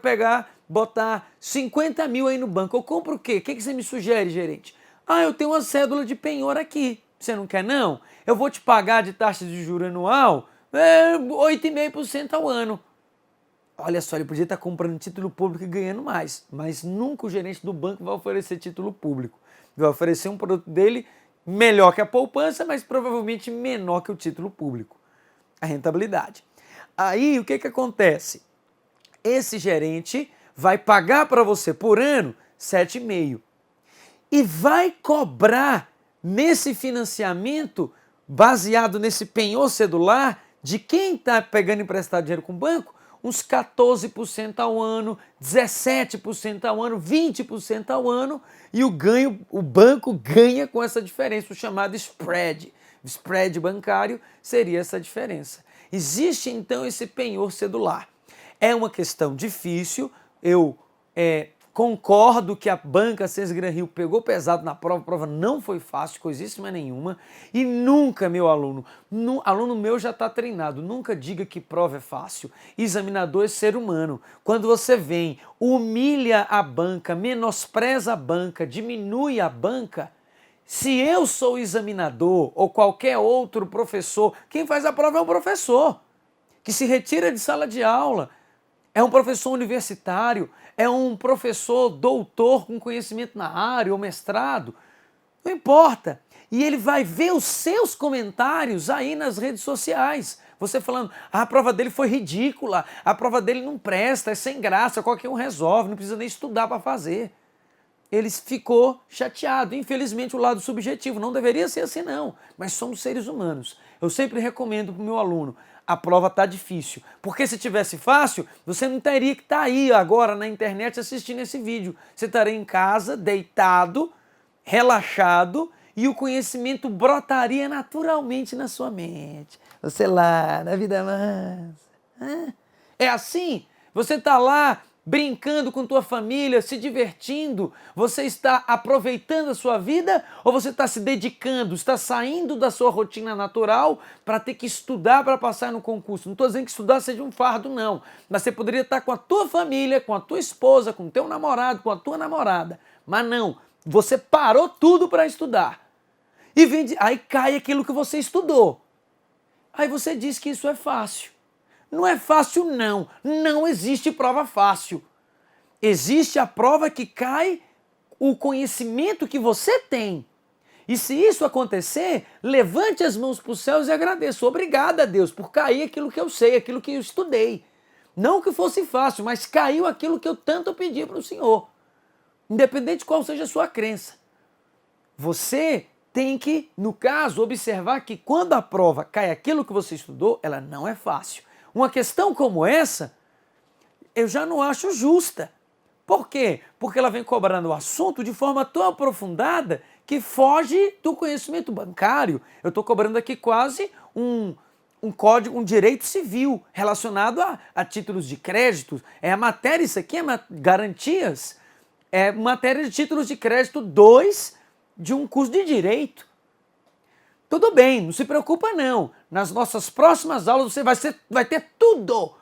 botar 50 mil aí no banco. Eu compro o quê? O que você me sugere, gerente? Eu tenho uma cédula de penhor aqui. Você não quer, não? Eu vou te pagar de taxa de juros anual 8,5% ao ano. Olha só, ele podia estar comprando título público e ganhando mais, mas nunca o gerente do banco vai oferecer título público. Vai oferecer um produto dele melhor que a poupança, mas provavelmente menor que o título público, a rentabilidade. Aí, o que acontece? Esse gerente vai pagar para você por ano 7,5% e vai cobrar nesse financiamento, baseado nesse penhor cedular, de quem está pegando emprestado dinheiro com o banco, uns 14% ao ano, 17% ao ano, 20% ao ano, e o banco ganha com essa diferença, o chamado spread. O spread bancário seria essa diferença. Existe então esse penhor cedular. É uma questão difícil, eu concordo que a banca César Gran Rio pegou pesado na prova, a prova não foi fácil, coisíssima nenhuma, e nunca, meu aluno meu já está treinado, nunca diga que prova é fácil. Examinador é ser humano. Quando você vem, humilha a banca, menospreza a banca, diminui a banca, se eu sou examinador ou qualquer outro professor, quem faz a prova é o professor, que se retira de sala de aula. É um professor universitário, é um professor doutor com conhecimento na área ou mestrado, não importa. E ele vai ver os seus comentários aí nas redes sociais. Você falando: a prova dele foi ridícula, a prova dele não presta, é sem graça, qualquer um resolve, não precisa nem estudar para fazer. Ele ficou chateado. Infelizmente, o lado subjetivo não deveria ser assim, não. Mas somos seres humanos. Eu sempre recomendo para o meu aluno: a prova está difícil. Porque se tivesse fácil, você não teria que estar aí agora na internet assistindo esse vídeo. Você estaria em casa, deitado, relaxado, e o conhecimento brotaria naturalmente na sua mente. Você lá, na vida mansa. É assim? Você está lá brincando com tua família, se divertindo? Você está aproveitando a sua vida ou você está se dedicando, está saindo da sua rotina natural para ter que estudar para passar no concurso? Não estou dizendo que estudar seja um fardo, não. Mas você poderia estar com a tua família, com a tua esposa, com o teu namorado, com a tua namorada. Mas não, você parou tudo para estudar. Aí cai aquilo que você estudou. Aí você diz que isso é fácil. Não é fácil, não. Não existe prova fácil. Existe a prova que cai o conhecimento que você tem. E se isso acontecer, levante as mãos para os céus e agradeça. Obrigado a Deus por cair aquilo que eu sei, aquilo que eu estudei. Não que fosse fácil, mas caiu aquilo que eu tanto pedi para o Senhor. Independente de qual seja a sua crença. Você tem que, no caso, observar que quando a prova cai aquilo que você estudou, ela não é fácil. Uma questão como essa, eu já não acho justa. Por quê? Porque ela vem cobrando o assunto de forma tão aprofundada que foge do conhecimento bancário. Eu estou cobrando aqui quase um código, um direito civil relacionado a títulos de crédito. É a matéria, isso aqui é garantias. É matéria de títulos de crédito 2 de um curso de direito. Tudo bem, não se preocupa não. Nas nossas próximas aulas você vai ter tudo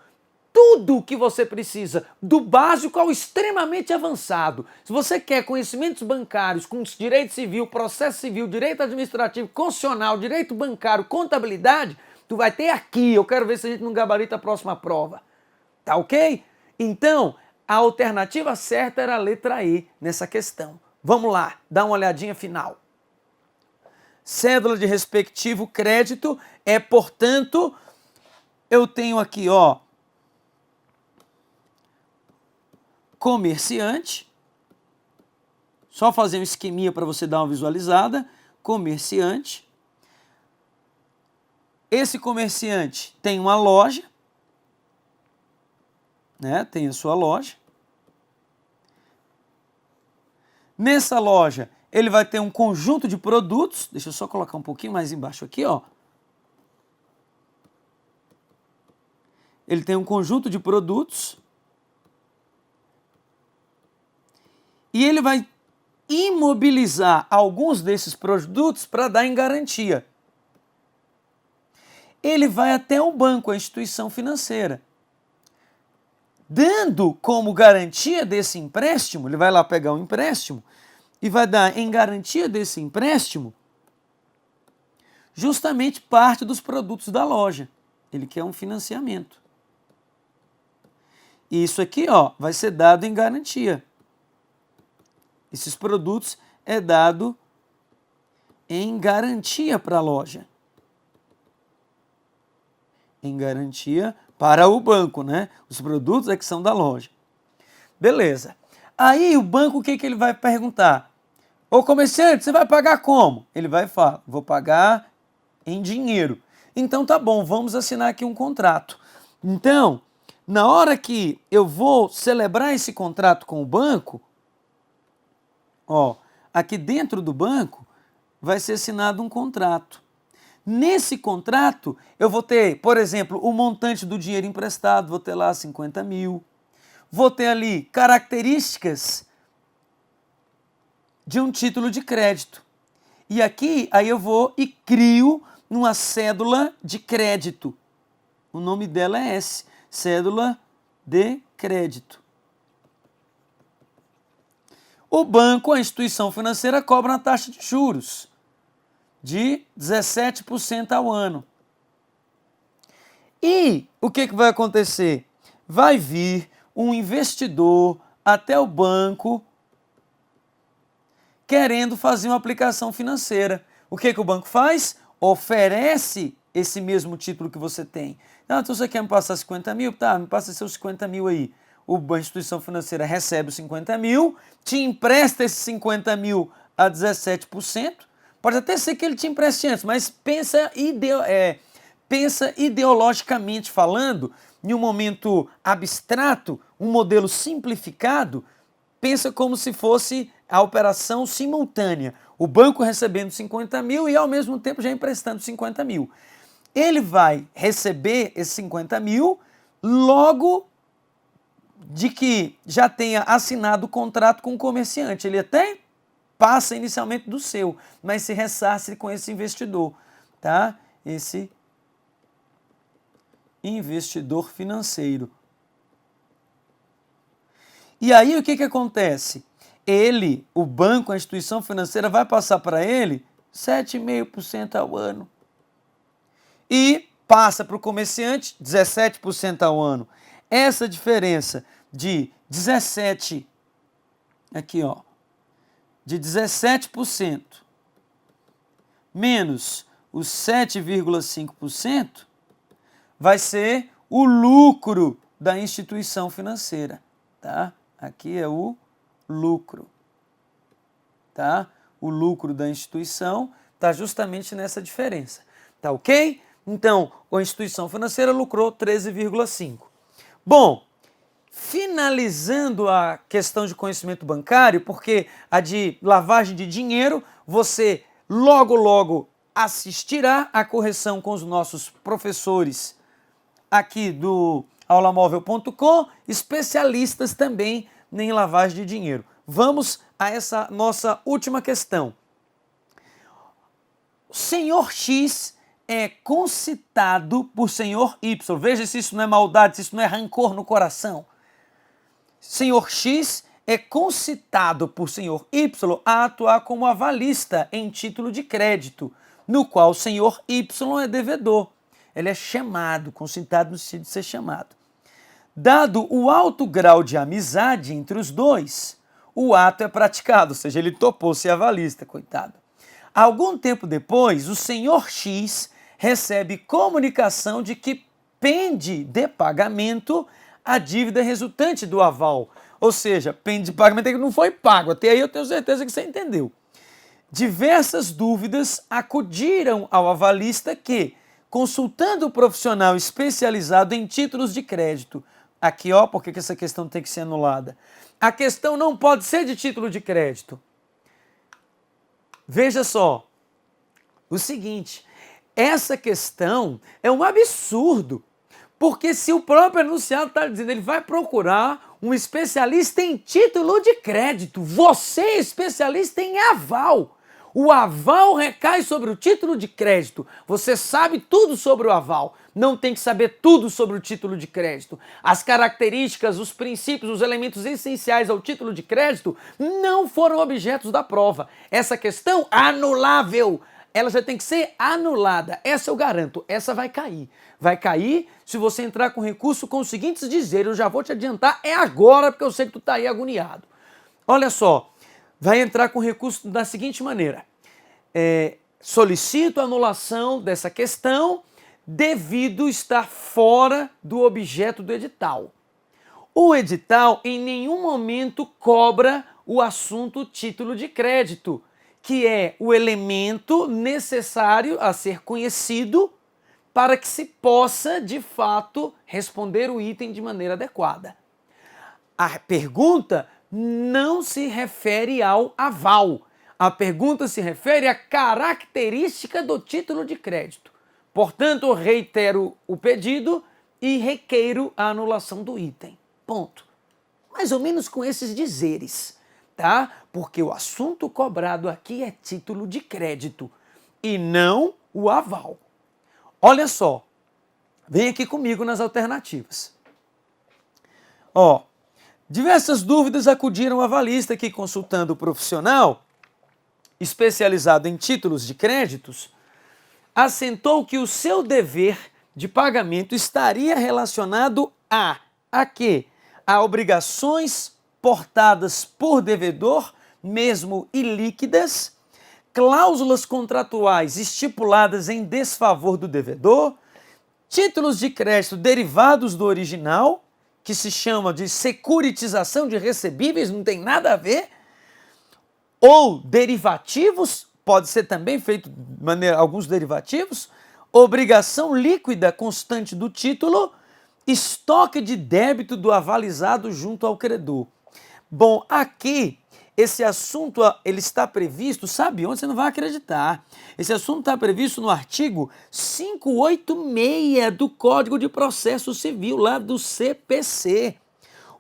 o que você precisa, do básico ao extremamente avançado. Se você quer conhecimentos bancários com direito civil, processo civil, direito administrativo, constitucional, direito bancário, contabilidade, tu vai ter aqui. Eu quero ver se a gente não gabarita a próxima prova. Tá ok? Então, a alternativa certa era a letra E nessa questão. Vamos lá, dá uma olhadinha final. Cédula de respectivo crédito é, portanto, eu tenho aqui, ó, comerciante. Só fazer um esqueminha para você dar uma visualizada. Comerciante. Esse comerciante tem uma loja, né? Tem a sua loja. Nessa loja, ele vai ter um conjunto de produtos. Deixa eu só colocar um pouquinho mais embaixo aqui, ó. Ele tem um conjunto de produtos. E ele vai imobilizar alguns desses produtos para dar em garantia. Ele vai até o banco, a instituição financeira. Dando como garantia desse empréstimo, ele vai lá pegar um empréstimo e vai dar em garantia desse empréstimo justamente parte dos produtos da loja. Ele quer um financiamento. E isso aqui, ó, vai ser dado em garantia. Esses produtos é dado em garantia para a loja. Em garantia para o banco, né? Os produtos é que são da loja. Beleza. Aí o banco, o que ele vai perguntar? Ô comerciante, você vai pagar como? Ele vai falar, vou pagar em dinheiro. Então tá bom, vamos assinar aqui um contrato. Então, na hora que eu vou celebrar esse contrato com o banco, ó, aqui dentro do banco vai ser assinado um contrato. Nesse contrato, eu vou ter, por exemplo, o montante do dinheiro emprestado, vou ter lá 50 mil. Vou ter ali características de um título de crédito. E aqui, aí eu vou e crio uma cédula de crédito. O nome dela é esse, cédula de crédito. O banco, a instituição financeira, cobra uma taxa de juros de 17% ao ano. E o que vai acontecer? Vai vir um investidor até o banco querendo fazer uma aplicação financeira. O que o banco faz? Oferece esse mesmo título que você tem. Ah, então você quer me passar 50 mil? Tá, me passa seus 50 mil aí. A instituição financeira recebe os 50 mil, te empresta esses 50 mil a 17%. Pode até ser que ele te empreste antes, mas pensa ideologicamente falando, em um momento abstrato, um modelo simplificado, pensa como se fosse a operação simultânea. O banco recebendo 50 mil e ao mesmo tempo já emprestando 50 mil. Ele vai receber esses 50 mil logo de que já tenha assinado o contrato com o comerciante. Ele até passa inicialmente do seu, mas se ressarce com esse investidor, tá? Esse investidor financeiro. E aí o que acontece? Ele, o banco, a instituição financeira vai passar para ele 7,5% ao ano. E passa para o comerciante 17% ao ano. Essa diferença de 17%, aqui ó, de 17% menos os 7,5% vai ser o lucro da instituição financeira, tá? Aqui é o lucro, tá? O lucro da instituição está justamente nessa diferença, tá ok? Então, a instituição financeira lucrou 13,5%. Bom, finalizando a questão de conhecimento bancário, porque a de lavagem de dinheiro, você logo assistirá a correção com os nossos professores aqui do aulamóvel.com, especialistas também em lavagem de dinheiro. Vamos a essa nossa última questão. O senhor X é concitado por senhor Y. Veja se isso não é maldade, se isso não é rancor no coração. Senhor X é concitado por senhor Y a atuar como avalista em título de crédito, no qual o senhor Y é devedor. Ele é chamado, concitado no sentido de ser chamado. Dado o alto grau de amizade entre os dois, o ato é praticado, ou seja, ele topou ser avalista, coitado. Algum tempo depois, o senhor X recebe comunicação de que pende de pagamento a dívida resultante do aval. Ou seja, pende de pagamento que não foi pago. Até aí eu tenho certeza que você entendeu. Diversas dúvidas acudiram ao avalista que, consultando o profissional especializado em títulos de crédito, aqui ó, por que essa questão tem que ser anulada? A questão não pode ser de título de crédito. Veja só, o seguinte, essa questão é um absurdo, porque se o próprio enunciado está dizendo, ele vai procurar um especialista em título de crédito, você é especialista em aval. O aval recai sobre o título de crédito. Você sabe tudo sobre o aval. Não tem que saber tudo sobre o título de crédito. As características, os princípios, os elementos essenciais ao título de crédito não foram objetos da prova. Essa questão anulável, ela já tem que ser anulada. Essa eu garanto, essa vai cair. Vai cair se você entrar com recurso com os seguintes dizeres. Eu já vou te adiantar, é agora, porque eu sei que tu tá aí agoniado. Olha só. Vai entrar com recurso da seguinte maneira. Solicito a anulação dessa questão devido estar fora do objeto do edital. O edital em nenhum momento cobra o assunto título de crédito, que é o elemento necessário a ser conhecido para que se possa, de fato, responder o item de maneira adequada. A pergunta não se refere ao aval. A pergunta se refere à característica do título de crédito. Portanto, eu reitero o pedido e requeiro a anulação do item. Ponto. Mais ou menos com esses dizeres, tá? Porque o assunto cobrado aqui é título de crédito e não o aval. Olha só, vem aqui comigo nas alternativas. Ó, diversas dúvidas acudiram ao avalista que, consultando o profissional especializado em títulos de créditos, assentou que o seu dever de pagamento estaria relacionado a quê? A obrigações portadas por devedor, mesmo ilíquidas, cláusulas contratuais estipuladas em desfavor do devedor, títulos de crédito derivados do original, que se chama de securitização de recebíveis, não tem nada a ver, ou derivativos, pode ser também feito de maneira, alguns derivativos, obrigação líquida constante do título, estoque de débito do avalizado junto ao credor. Bom, aqui esse assunto ele está previsto, sabe onde? Você não vai acreditar. Esse assunto está previsto no artigo 586 do Código de Processo Civil, lá do CPC.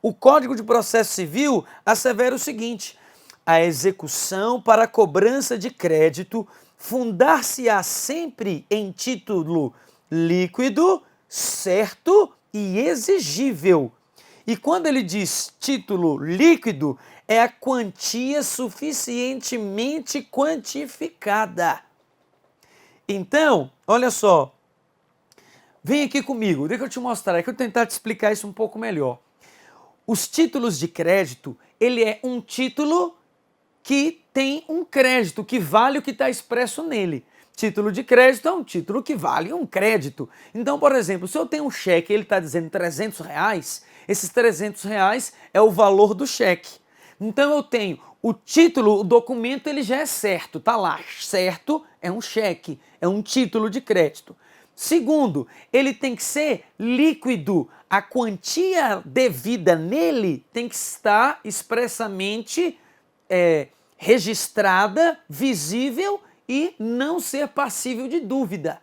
O Código de Processo Civil assevera o seguinte: a execução para a cobrança de crédito fundar-se-á sempre em título líquido, certo e exigível. E quando ele diz título líquido, é a quantia suficientemente quantificada. Então, olha só, Vem aqui comigo, deixa eu te mostrar, deixa eu tentar te explicar isso um pouco melhor. Os títulos de crédito, ele é um título que tem um crédito, que vale o que está expresso nele. Título de crédito é um título que vale um crédito. Então, por exemplo, se eu tenho um cheque e ele está dizendo R$ 300, esses R$ 300 é o valor do cheque. Então eu tenho o título, o documento ele já é certo, tá lá, certo, é um cheque, é um título de crédito. Segundo, ele tem que ser líquido, a quantia devida nele tem que estar expressamente registrada, visível e não ser passível de dúvida.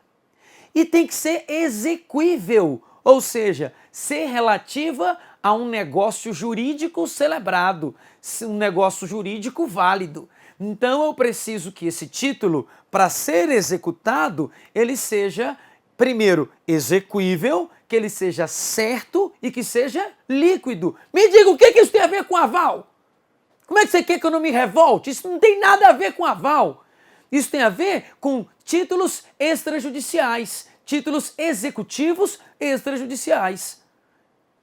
E tem que ser exequível, ou seja, ser relativa a um negócio jurídico celebrado, um negócio jurídico válido. Então eu preciso que esse título, para ser executado, ele seja, primeiro, exequível, que ele seja certo e que seja líquido. Me diga, o que isso tem a ver com aval? Como é que você quer que eu não me revolte? Isso não tem nada a ver com aval. Isso tem a ver com títulos extrajudiciais, títulos executivos extrajudiciais.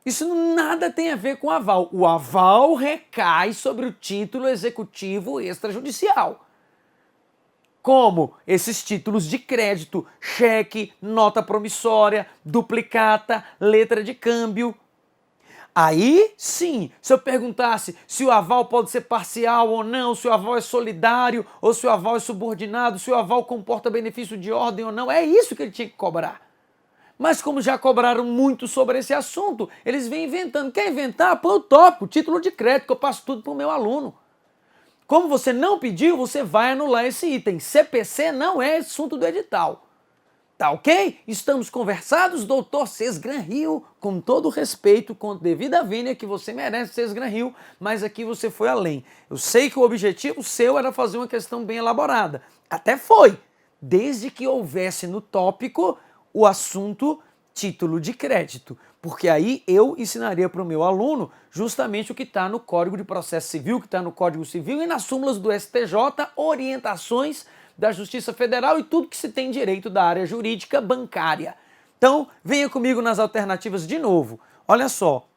Isso nada tem a ver com aval. O aval recai sobre o título executivo extrajudicial. Como esses títulos de crédito, cheque, nota promissória, duplicata, letra de câmbio. Aí, sim, se eu perguntasse se o aval pode ser parcial ou não, se o aval é solidário ou se o aval é subordinado, se o aval comporta benefício de ordem ou não, é isso que ele tinha que cobrar. Mas como já cobraram muito sobre esse assunto, eles vêm inventando. Quer inventar? Pô, eu topo, título de crédito, que eu passo tudo para o meu aluno. Como você não pediu, você vai anular esse item. CPC não é assunto do edital. Tá ok? Estamos conversados, doutor Cesgran Rio, com todo respeito, com devida vênia que você merece, Cesgran Rio, mas aqui você foi além. Eu sei que o objetivo seu era fazer uma questão bem elaborada. Até foi, desde que houvesse no tópico o assunto título de crédito, porque aí eu ensinaria para o meu aluno justamente o que está no Código de Processo Civil, que está no Código Civil e nas súmulas do STJ, orientações da Justiça Federal e tudo que se tem direito da área jurídica bancária. Então, venha comigo nas alternativas de novo. Olha só,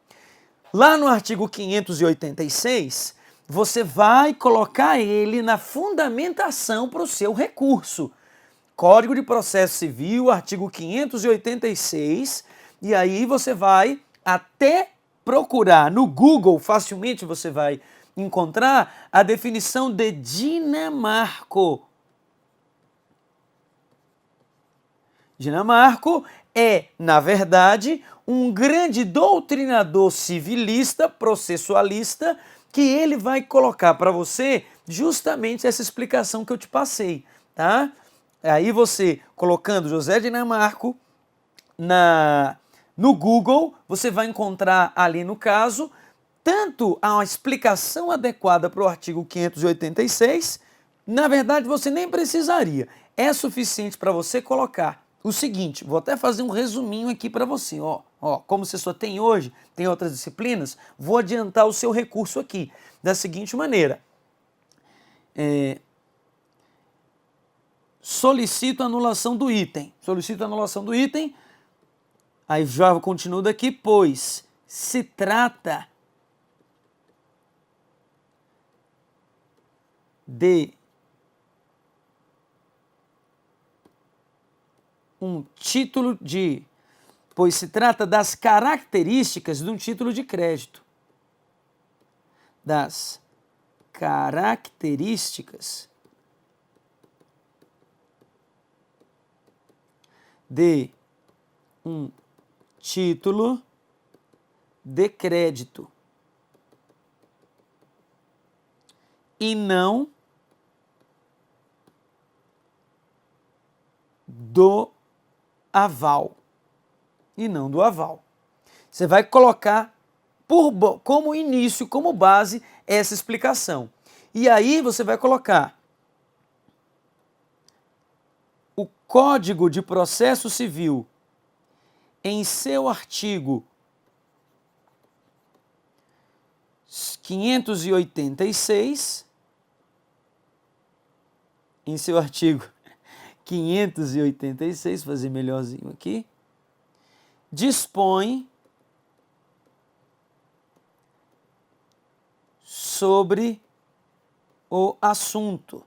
lá no artigo 586, você vai colocar ele na fundamentação para o seu recurso. Código de Processo Civil, artigo 586, e aí você vai até procurar no Google, facilmente você vai encontrar a definição de Dinamarco. Dinamarco é, na verdade, um grande doutrinador civilista, processualista, que ele vai colocar para você justamente essa explicação que eu te passei, tá? Aí você, colocando José Dinamarco no Google, você vai encontrar ali no caso, tanto a explicação adequada para o artigo 586, na verdade você nem precisaria, é suficiente para você colocar o seguinte, vou até fazer um resuminho aqui para você, ó, como você só tem hoje, tem outras disciplinas, vou adiantar o seu recurso aqui, da seguinte maneira, solicito a anulação do item, aí já continuo daqui, pois se trata de um título de... pois se trata das características de um título de crédito. Das características de um título de crédito. E não do aval. Você vai colocar como início, como base, essa explicação. E aí você vai colocar o Código de Processo Civil em seu artigo 586, fazer melhorzinho aqui, dispõe sobre o assunto.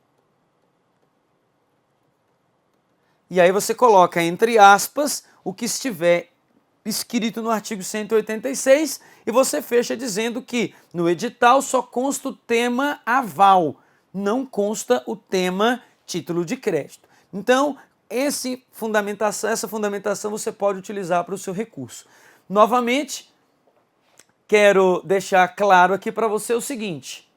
E aí você coloca entre aspas o que estiver escrito no artigo 186 e você fecha dizendo que no edital só consta o tema aval, não consta o tema título de crédito. Então, essa fundamentação você pode utilizar para o seu recurso. Novamente, quero deixar claro aqui para você o seguinte: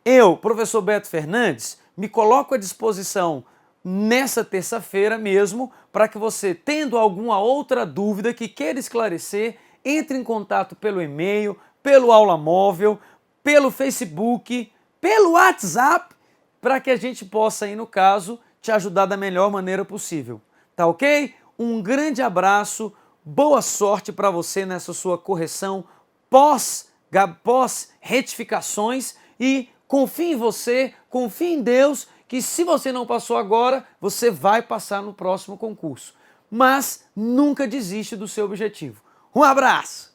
eu, professor Beto Fernandes, me coloco à disposição nessa terça-feira mesmo para que você, tendo alguma outra dúvida que queira esclarecer, entre em contato pelo e-mail, pelo aula móvel, pelo Facebook, pelo WhatsApp, para que a gente possa, aí no caso, te ajudar da melhor maneira possível. Tá ok? Um grande abraço, boa sorte para você nessa sua correção pós-retificações e confie em você, confie em Deus, que se você não passou agora, você vai passar no próximo concurso. Mas nunca desiste do seu objetivo. Um abraço!